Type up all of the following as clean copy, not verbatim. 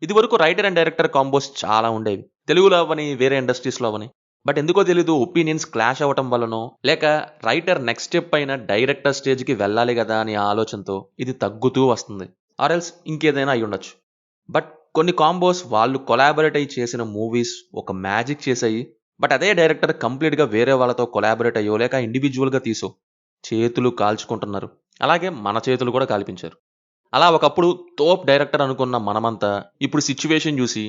ఇదివరకు writer and director combos చాలా ఉండేవి. తెలుగులో అవ్వని, వేరే ఇండస్ట్రీస్‌లో అవ్వని. బట్ ఎందుకో తెలీదు ఒపీనియన్స్ క్లాష్ అవ్వటం వల్లనో, లేక రైటర్ నెక్స్ట్ స్టెప్ అయిన డైరెక్టర్ స్టేజ్‌కి వెళ్ళాలి గదా అనే ఆలోచనతో ఇది తగ్గుతూ వస్తుంది. ఆర్ ఎల్స్ ఇంకేదైనా అయ్యుండొచ్చు. బట్ కొన్ని కాంబోస్ వాళ్ళు కొలాబరేట్ అయ్యి చేసిన మూవీస్ ఒక మ్యాజిక్ చేశాయి. బట్ అదే డైరెక్టర్ కంప్లీట్‌గా వేరే వాళ్ళతో కొలాబరేట్ అయ్యో, లేక ఇండివిడ్యువల్‌గా తీసో చేతులు కాల్చుకుంటున్నారు. అలాగే మన చేతులు కూడా కాల్పించారు. అలా ఒకప్పుడు తోప్ డైరెక్టర్ అనుకున్న మనమంతా ఇప్పుడు సిచ్యువేషన్ చూసి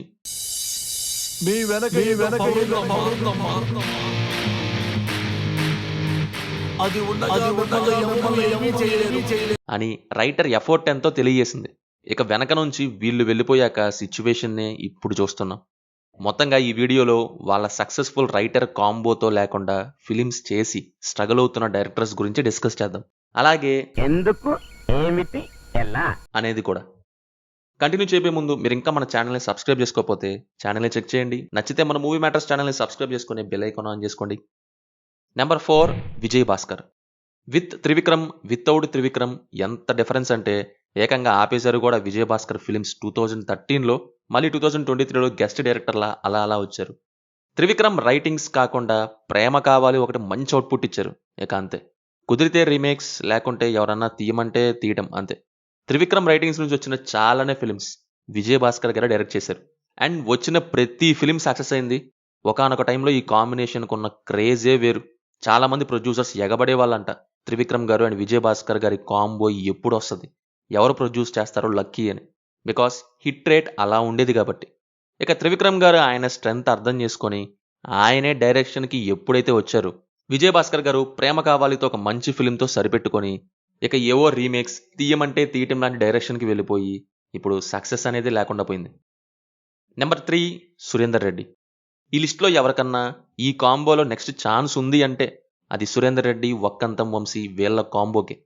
మీ వెనక పౌరులమ్మా. అది ఉండగా మిమ్మల్ని ఏమీ చేయలేదు. అని రైటర్ ఎఫర్ట్ ఎంతో తెలియజేసింది. ఇక వెనక నుంచి వీళ్ళు వెళ్ళిపోయాక సిచ్యువేషన్నే ఇప్పుడు చూస్తున్నాం. మొత్తంగా ఈ వీడియోలో వాళ్ళ సక్సెస్ఫుల్ రైటర్ కాంబోతో లేకుండా ఫిలిమ్స్ చేసి స్ట్రగుల్ అవుతున్న డైరెక్టర్స్ గురించి డిస్కస్ చేద్దాం. అలాగే ఎందుకు, ఏమిటి, ఎలా అనేది కూడా. కంటిన్యూ చేయబోయే ముందు మీరు ఇంకా మన ఛానల్ని సబ్స్క్రైబ్ చేసుకోకపోతే ఛానల్ని చెక్ చేయండి. నచ్చితే మన మూవీ మ్యాటర్స్ ఛానల్ని సబ్స్క్రైబ్ చేసుకుని బెల్ ఐకాన్ ఆన్ చేసుకోండి. Number 4 Vijay Bhaskar. With Trivikram, without Trivikram ఎంత డిఫరెన్స్ అంటే ఏకంగా ఆపేశారు కూడా విజయ్ భాస్కర్ ఫిలిమ్స్ 2013లో, మళ్ళీ 2023లో గెస్ట్ డైరెక్టర్లా అలా అలా వచ్చారు. త్రివిక్రమ్ రైటింగ్స్ కాకుండా ప్రేమ కావాలి ఒకటి మంచి అవుట్పుట్ ఇచ్చారు. ఇక అంతే. కుదిరితే రీమేక్స్, లేకుంటే ఎవరన్నా తీయమంటే తీయటం అంతే. త్రివిక్రమ్ రైటింగ్స్ నుంచి వచ్చిన చాలానే ఫిలిమ్స్ విజయ్ భాస్కర్ గారు డైరెక్ట్ చేశారు. అండ్ వచ్చిన ప్రతి ఫిలిం సక్సెస్ అయింది. ఒకానొక టైంలో ఈ కాంబినేషన్కు ఉన్న క్రేజే వేరు. చాలా మంది ప్రొడ్యూసర్స్ ఎగబడే వాళ్ళంట త్రివిక్రమ్ గారు అండ్ విజయ్ భాస్కర్ గారి కాంబో ఎప్పుడు వస్తుంది, ఎవరు ప్రొడ్యూస్ చేస్తారో లక్కీ అని. బికాస్ హిట్ రేట్ అలా ఉండేది కాబట్టి. ఇక త్రివిక్రమ్ గారు ఆయన స్ట్రెంగ్త్ అర్థం చేసుకొని ఆయనే డైరెక్షన్కి ఎప్పుడైతే వచ్చారో, విజయ్ భాస్కర్ గారు ప్రేమ కావాలితో ఒక మంచి ఫిలింతో సరిపెట్టుకొని ఇక ఏవో రీమేక్స్, తీయమంటే తీయటం లాంటి డైరెక్షన్కి వెళ్ళిపోయి ఇప్పుడు సక్సెస్ అనేది లేకుండా పోయింది. నెంబర్ 3 సురేందర్ రెడ్డి. ఈ లిస్ట్లో ఎవరికన్నా ఈ కాంబోలో నెక్స్ట్ ఛాన్స్ ఉంది అంటే అది సురేందర్ రెడ్డి, వక్కంతం వంశీ వీళ్ళ కాంబోకే.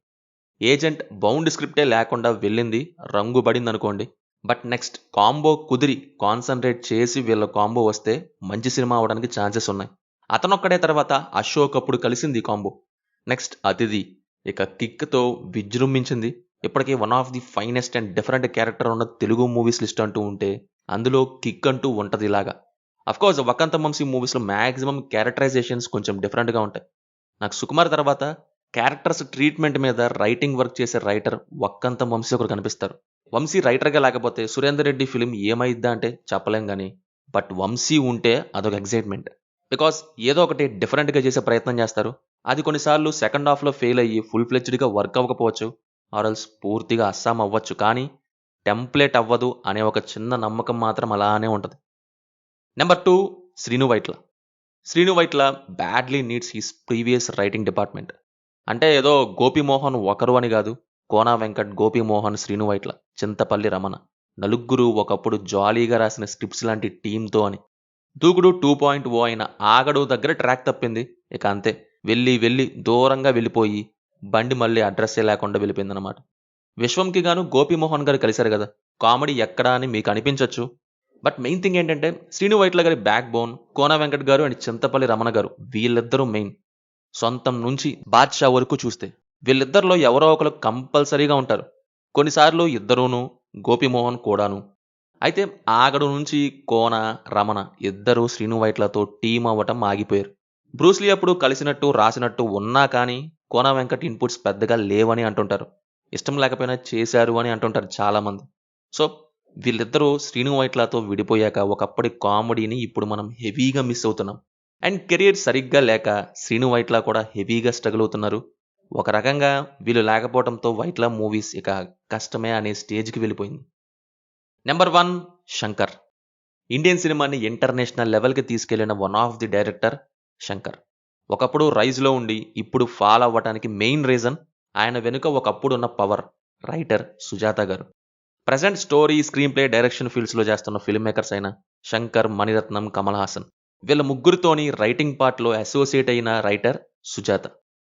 ఏజెంట్ బౌండ్ స్క్రిప్టే లేకుండా వెళ్ళింది, రంగు పడింది అనుకోండి. బట్ నెక్స్ట్ కాంబో కుదిరి కాన్సన్ట్రేట్ చేసి వీళ్ళ కాంబో వస్తే మంచి సినిమా అవడానికి ఛాన్సెస్ ఉన్నాయి. అతనొక్కడే తర్వాత అశోక్ అప్పుడు కలిసింది ఈ కాంబో. నెక్స్ట్ అతిథి ఇక కిక్తో విజృంభించింది. ఇప్పటికే one of the finest and different character ఉన్న తెలుగు మూవీస్ లిస్ట్ అంటూ ఉంటే అందులో కిక్ అంటూ ఉంటుంది ఇలాగా. అఫ్కోర్స్ వక్కంతం వంశీ మూవీస్లో మ్యాక్సిమం క్యారెక్టరైజేషన్స్ కొంచెం డిఫరెంట్గా ఉంటాయి. నాకు సుకుమార్ తర్వాత క్యారెక్టర్స్ ట్రీట్మెంట్ మీద రైటింగ్ వర్క్ చేసే రైటర్ వక్కంతం వంశీ ఒకరు కనిపిస్తారు. వంశీ రైటర్గా లేకపోతే సురేందర్ రెడ్డి ఫిలిం ఏమైద్దా అంటే చెప్పలేం కానీ, బట్ వంశీ ఉంటే అదొక ఎగ్జైట్మెంట్. బికాస్ ఏదో ఒకటి డిఫరెంట్గా చేసే ప్రయత్నం చేస్తారు. అది కొన్నిసార్లు సెకండ్ హాఫ్లో ఫెయిల్ అయ్యి ఫుల్ ఫ్లెడ్జ్డ్గా వర్క్ అవ్వకపోవచ్చు, ఆర్ఎల్స్ పూర్తిగా అస్సాం అవ్వచ్చు. కానీ టెంప్లెట్ అవ్వదు అనే ఒక చిన్న నమ్మకం మాత్రం అలానే ఉంటుంది. Number 2 Srinu Vaitla. Srinu Vaitla badly needs his previous writing department. అంటే ఏదో గోపిమోహన్ ఒకరు అని కాదు, కోనా వెంకట్, గోపిమోహన్, శ్రీను వైట్ల, చింతపల్లి రమణ నలుగురు ఒకప్పుడు జాలీగా రాసిన స్క్రిప్ట్స్ లాంటి టీంతో అని. దూకుడు 2.0 అయిన ఆగడు దగ్గర ట్రాక్ తప్పింది. ఇక అంతే, వెళ్ళి దూరంగా వెళ్ళిపోయి బండి మళ్ళీ అడ్రస్సే లేకుండా వెళ్ళిపోయిందనమాట. విశ్వంకి గాను గోపిమోహన్ గారు కలిశారు కదా, కామెడీ ఎక్కడా అని మీకు అనిపించవచ్చు. బట్ మెయిన్ థింగ్ ఏంటంటే శ్రీను వైట్ల గారి బ్యాక్ బోన్ కోనా వెంకట్ గారు అండ్ చింతపల్లి రమణ గారు, వీళ్ళిద్దరూ మెయిన్. సొంతం నుంచి బాద్షా వరకు చూస్తే వీళ్ళిద్దరిలో ఎవరో ఒకరు కంపల్సరీగా ఉంటారు. కొన్నిసార్లు ఇద్దరూను, గోపిమోహన్ కూడాను. అయితే ఆగడు నుంచి కోన, రమణ ఇద్దరు శ్రీను వైట్లతో టీం అవ్వటం ఆగిపోయారు. బ్రూస్లీ అప్పుడు కలిసినట్టు రాసినట్టు ఉన్నా కానీ కోన వెంకట్ ఇన్పుట్స్ పెద్దగా లేవని అంటుంటారు. ఇష్టం లేకపోయినా చేశారు అని అంటుంటారు చాలామంది. సో వీళ్ళిద్దరూ శ్రీను వైట్లతో విడిపోయాక ఒకప్పటి కామెడీని ఇప్పుడు మనం హెవీగా మిస్ అవుతున్నాం. అండ్ కెరీర్ సరిగ్గా లేక శ్రీను వైట్ల కూడా హెవీగా స్ట్రగుల్ అవుతున్నారు. ఒక రకంగా వీళ్ళు లేకపోవడంతో వైట్ల మూవీస్ ఇక కష్టమే అనే స్టేజ్కి వెళ్ళిపోయింది. నెంబర్ 1 శంకర్. ఇండియన్ సినిమాని ఇంటర్నేషనల్ లెవెల్కి తీసుకెళ్లిన one of the director Shankar. ఒకప్పుడు రైజ్లో ఉండి ఇప్పుడు ఫాల్ అవ్వటానికి మెయిన్ రీజన్ ఆయన వెనుక ఒకప్పుడు ఉన్న power writer Sujatha garu. Present story, screenplay, direction ఫీల్డ్స్లో చేస్తున్న ఫిల్మ్ మేకర్స్ అయిన శంకర్, మణిరత్నం, కమల్ హాసన్ వీళ్ళ ముగ్గురితోని రైటింగ్ పార్ట్లో అసోసియేట్ అయిన రైటర్ సుజాత.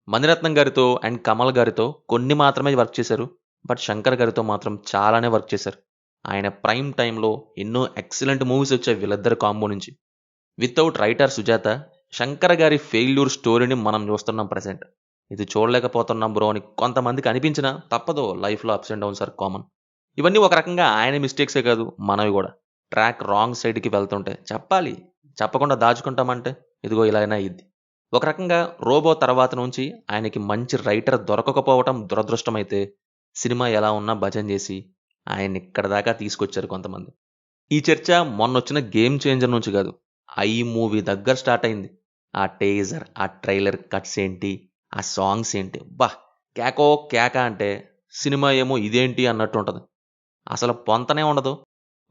మణిరత్నం గారితో అండ్ కమల్ గారితో కొన్ని మాత్రమే వర్క్ చేశారు. బట్ శంకర్ గారితో మాత్రం చాలానే వర్క్ చేశారు. ఆయన ప్రైమ్ టైంలో ఎన్నో ఎక్సలెంట్ మూవీస్ వచ్చాయి వీళ్ళిద్దరు కాంబో నుంచి. వితౌట్ రైటర్ సుజాత, శంకర్ గారి ఫెయిల్యూర్ స్టోరీని మనం చూస్తున్నాం ప్రజెంట్. ఇది చూడలేకపోతున్నాం బ్రో అని కొంతమందికి అనిపించినా తప్పదు, లైఫ్లో ups and downs are common. ఇవన్నీ ఒక రకంగా ఆయన మిస్టేక్సే కాదు, మనవి కూడా. ట్రాక్ రాంగ్ సైడ్కి వెళ్తుంటే చెప్పాలి, చెప్పకుండా దాచుకుంటామంటే ఇదిగో ఇలా అయినా అయ్యిద్ది. ఒక రకంగా రోబో తర్వాత నుంచి ఆయనకి మంచి రైటర్ దొరకకపోవటం దురదృష్టమైతే, సినిమా ఎలా ఉన్నా భజన చేసి ఆయన ఇక్కడ దాకా తీసుకొచ్చారు కొంతమంది. ఈ చర్చ మొన్నొచ్చిన గేమ్ చేంజర్ నుంచి కాదు, ఐ మూవీ దగ్గర స్టార్ట్ అయింది. ఆ టేజర్, ఆ ట్రైలర్ కట్స్ ఏంటి, ఆ సాంగ్స్ ఏంటి, బా కేకో కేక అంటే సినిమా ఏమో ఇదేంటి అన్నట్టు ఉంటుంది. అసలు పొంతనే ఉండదు.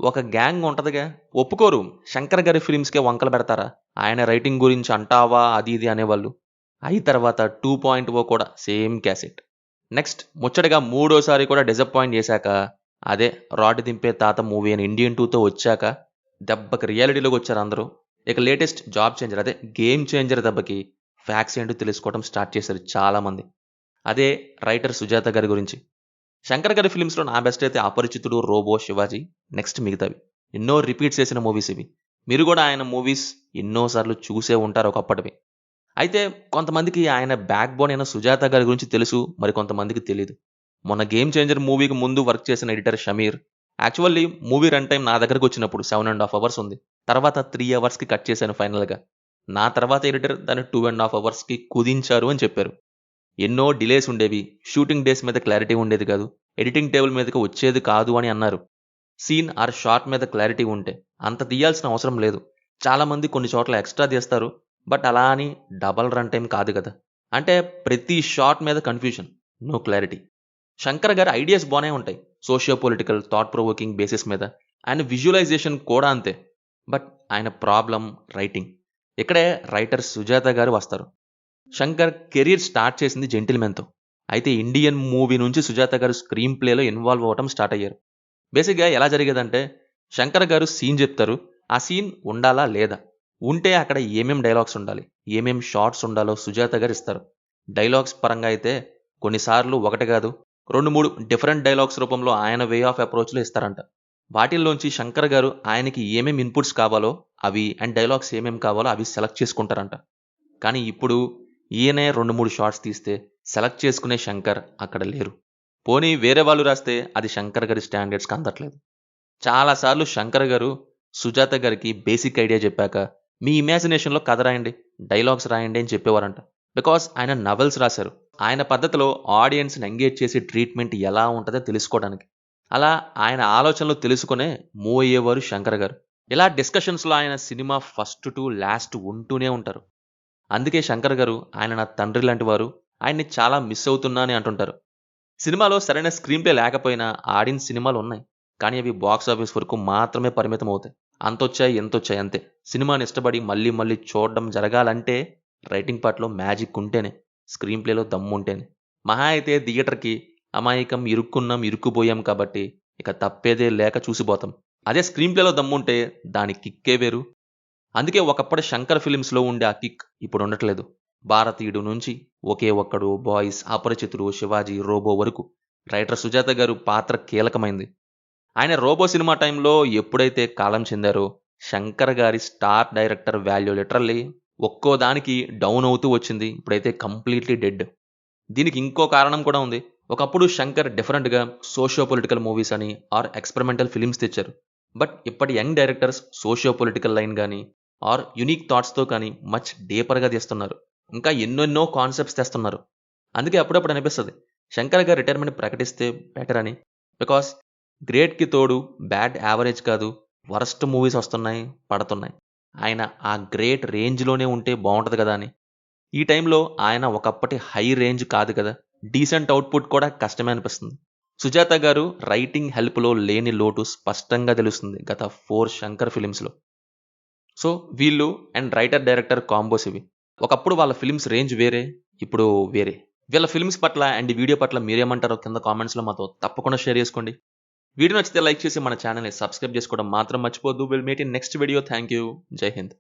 ఒక గ్యాంగ్ ఉంటదిగా, ఒప్పుకోరు. శంకర్ గారి ఫిలిమ్స్కే వంకలు పెడతారా, ఆయన రైటింగ్ గురించి అంటావా అది ఇది అనేవాళ్ళు. అయి తర్వాత 2.0 కూడా సేమ్ క్యాసెట్. నెక్స్ట్ ముచ్చటగా మూడోసారి కూడా డిసప్పాయింట్ చేశాక, అదే రాడ్ దింపే తాత మూవీ అని ఇండియన్ 2తో వచ్చాక దెబ్బకి రియాలిటీలోకి వచ్చారు అందరూ. ఇక లేటెస్ట్ జాబ్ చేంజర్, అదే గేమ్ చేంజర్ దెబ్బకి ఫ్యాక్స్ ఏంటో తెలుసుకోవడం స్టార్ట్ చేశారు చాలామంది. అదే రైటర్ సుజాత గారి గురించి. శంకర్ గారి ఫిలిమ్స్లో నా బెస్ట్ అయితే అపరిచితుడు, రోబో, శివాజీ, నెక్స్ట్ మిగతావి. ఎన్నో రిపీట్స్ చేసిన మూవీస్ ఇవి. మీరు కూడా ఆయన మూవీస్ ఎన్నోసార్లు చూసే ఉంటారు ఒకప్పటివి. అయితే కొంతమందికి ఆయన బ్యాక్ బోన్ అయిన సుజాత గారి గురించి తెలుసు, మరి కొంతమందికి తెలియదు. మొన్న గేమ్ చేంజర్ మూవీకి ముందు వర్క్ చేసిన editor Shameer, actually movie run time నా దగ్గరకు వచ్చినప్పుడు 7.5 hours ఉంది. తర్వాత 3 hours కట్ చేశాను ఫైనల్గా. నా తర్వాత ఎడిటర్ దాన్ని 2.5 hours కుదించారు అని చెప్పారు. ఎన్నో డిలేస్ ఉండేవి, షూటింగ్ డేస్ మీద క్లారిటీ ఉండేది కాదు, ఎడిటింగ్ టేబుల్ మీదకి వచ్చేది కాదు అని అన్నారు. సీన్ ఆర్ షార్ట్ మీద క్లారిటీ ఉంటే అంత తీయాల్సిన అవసరం లేదు. చాలామంది కొన్ని చోట్ల ఎక్స్ట్రా తీస్తారు, బట్ అలా అని డబల్ రన్ టైం కాదు కదా. అంటే ప్రతి షార్ట్ మీద కన్ఫ్యూజన్, నో క్లారిటీ. శంకర్ గారి ఐడియాస్ బాగానే ఉంటాయి, socio political, thought provoking basis మీద. ఆయన విజువలైజేషన్ కూడా అంతే. బట్ ఆయన ప్రాబ్లం రైటింగ్. ఇక్కడే రైటర్ సుజాత గారు వస్తారు. శంకర్ కెరీర్ స్టార్ట్ చేసింది జెంటిల్మెన్తో. అయితే ఇండియన్ మూవీ నుంచి సుజాత గారు స్క్రీన్ ప్లేలో ఇన్వాల్వ్ అవ్వడం స్టార్ట్ అయ్యారు. బేసిక్గా ఎలా జరిగేదంటే, శంకర్ గారు సీన్ చెప్తారు, ఆ సీన్ ఉండాలా లేదా, ఉంటే అక్కడ ఏమేం డైలాగ్స్ ఉండాలి, ఏమేం షార్ట్స్ ఉండాలో సుజాత గారు ఇస్తారు. డైలాగ్స్ పరంగా అయితే కొన్నిసార్లు ఒకటి కాదు 2-3 డిఫరెంట్ డైలాగ్స్ రూపంలో ఆయన వే ఆఫ్ అప్రోచ్లో ఇస్తారంట. వాటిల్లోంచి శంకర్ గారు ఆయనకి ఏమేం ఇన్పుట్స్ కావాలో అవి, అండ్ డైలాగ్స్ ఏమేం కావాలో అవి సెలెక్ట్ చేసుకుంటారంట. కానీ ఇప్పుడు ఈయనే 2-3 షార్ట్స్ తీస్తే సెలెక్ట్ చేసుకునే శంకర్ అక్కడ లేరు. పోనీ వేరే వాళ్ళు రాస్తే అది శంకర్ గారి స్టాండర్డ్స్కి అందట్లేదు. చాలాసార్లు శంకర్ గారు సుజాత గారికి బేసిక్ ఐడియా చెప్పాక, మీ ఇమాజినేషన్లో కథ రాయండి, డైలాగ్స్ రాయండి అని చెప్పేవారంట. బికాస్ ఆయన నవెల్స్ రాశారు. ఆయన పద్ధతిలో ఆడియన్స్ని ఎంగేజ్ చేసే ట్రీట్మెంట్ ఎలా ఉంటుందో తెలుసుకోవడానికి. అలా ఆయన ఆలోచనలు తెలుసుకునే మూవ్ అయ్యేవారు శంకర్ గారు. ఇలా డిస్కషన్స్లో ఆయన సినిమా ఫస్ట్ టు లాస్ట్ ఉంటూనే ఉంటారు. అందుకే శంకర్ గారు ఆయన నా తండ్రి లాంటి వారు, ఆయన్ని చాలా మిస్ అవుతున్నా అని అంటుంటారు. సినిమాలో సరైన స్క్రీన్ ప్లే లేకపోయినా ఆడిన సినిమాలు ఉన్నాయి, కానీ అవి బాక్స్ ఆఫీస్ వరకు మాత్రమే పరిమితం అవుతాయి. అంతొచ్చాయి ఎంతొచ్చాయి అంతే. సినిమాని ఇష్టపడి మళ్ళీ మళ్ళీ చూడడం జరగాలంటే రైటింగ్ పార్ట్లో మ్యాజిక్ ఉంటేనే, స్క్రీన్ ప్లేలో దమ్ము ఉంటేనే. మహా అయితే థియేటర్కి అమాయకం ఇరుక్కున్నాం ఇరుక్కుపోయాం కాబట్టి ఇక తప్పేదే లేక చూసిపోతాం. అదే స్క్రీన్ ప్లేలో దమ్ముంటే దాని కిక్కే వేరు. అందుకే ఒకప్పటి శంకర్ ఫిలిమ్స్లో ఉండే ఆ కిక్ ఇప్పుడు ఉండట్లేదు. భారతీయుడు నుంచి ఒకే ఒక్కడు, బాయ్స్, అపరిచితుడు, శివాజీ, రోబో వరకు రైటర్ సుజాత గారు పాత్ర కీలకమైంది. ఆయన రోబో సినిమా టైంలో ఎప్పుడైతే కాలం చెందారో, శంకర్ గారి స్టార్ డైరెక్టర్ వాల్యూ లిటరల్లీ ఒక్కో దానికి డౌన్ అవుతూ వచ్చింది. ఇప్పుడైతే కంప్లీట్లీ డెడ్. దీనికి ఇంకో కారణం కూడా ఉంది. ఒకప్పుడు శంకర్ డిఫరెంట్గా సోషియో పొలిటికల్ మూవీస్ అని ఆర్ ఎక్స్పెరిమెంటల్ ఫిలిమ్స్ తెచ్చారు. బట్ ఇప్పటి young directors socio political line కానీ ఆర్ యునిక్ థాట్స్తో కానీ మచ్ డీపర్గా తీస్తున్నారు. ఇంకా ఎన్నెన్నో కాన్సెప్ట్స్ తెస్తున్నారు. అందుకే అప్పుడప్పుడు అనిపిస్తుంది శంకర్ గారు రిటైర్మెంట్ ప్రకటిస్తే బెటర్ అని. బికాస్ గ్రేట్కి తోడు బ్యాడ్ యావరేజ్ కాదు, వరస్ట్ మూవీస్ వస్తున్నాయి, పడుతున్నాయి. ఆయన ఆ గ్రేట్ రేంజ్లోనే ఉంటే బాగుంటుంది కదా అని. ఈ టైంలో ఆయన ఒకప్పటి హై రేంజ్ కాదు కదా, డీసెంట్ అవుట్పుట్ కూడా కష్టమే అనిపిస్తుంది. సుజాత గారు రైటింగ్ హెల్ప్లో లేని లోటు స్పష్టంగా తెలుస్తుంది గత 4 శంకర్ ఫిలిమ్స్లో. సో వీళ్ళు అండ్ రైటర్ డైరెక్టర్ కాంబోస్ ఇవి. ఒకప్పుడు వాళ్ళ ఫిల్మ్స్ రేంజ్ వేరే, ఇప్పుడు వేరే. వీళ్ళ ఫిల్మ్స్ పట్ల అండ్ వీడియో పట్ల మీరేమంటారో కింద కామెంట్స్లో మాతో తప్పకుండా షేర్ చేసుకోండి. వీడియో నచ్చితే లైక్ చేసి మన ఛానల్ని సబ్స్క్రైబ్ చేసుకోవడం మాత్రం మర్చిపోద్దు. Will meet in next video. Thank you. Jai Hind.